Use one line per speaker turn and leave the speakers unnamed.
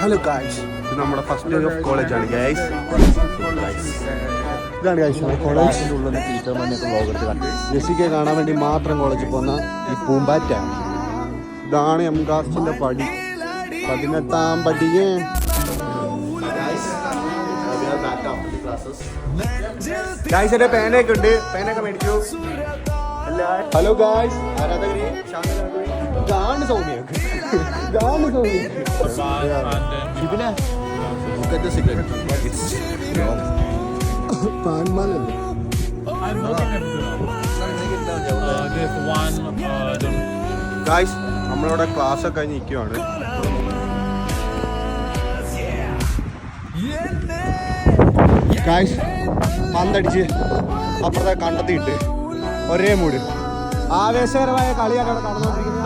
Hello guys, ഇത് നമ്മുടെ first day of college ആണ് ഗായ്സ്. ഇതാണ് ഗായ്സ് കോളേജിൻ്റെ ഉള്ളിൽ ടീച്ചർമാരെയൊക്കെ വ്ലോഗ് എടുത്ത് കണ്ടു. ജെസിക്കെ കാണാൻ വേണ്ടി മാത്രം കോളേജിൽ പോകുന്ന ഈ പൂമ്പാറ്റാണ്. ഇതാണ് എംകാസ്റ്റിൻ്റെ പടി, 18ാം പടിയേ. ഗായ്സ് എൻ്റെ പേനയൊക്കെ ഉണ്ട്, പേനയൊക്കെ മേടിച്ചു. ഹലോ ഗായ്സ്, ആരാധകരെ ഇതാണ് സൗമ്യ, ഇതാണ് സൗമ്യ. ഇതിനെ പാൻമാലല്ലേ ഗായ്സ്, നമ്മളിവിടെ ക്ലാസ് ഒക്കെ കഴിഞ്ഞ് നിൽക്കുവാണ്. ഗായ്സ് പന്തടിച്ച് അപ്പുറത്തെ കണ്ടെത്തിയിട്ട് ഒരേ മൂട് ആവേശകരമായ കളിയാണ് അവിടെ നടന്നുകൊണ്ടിരിക്കുന്നത്.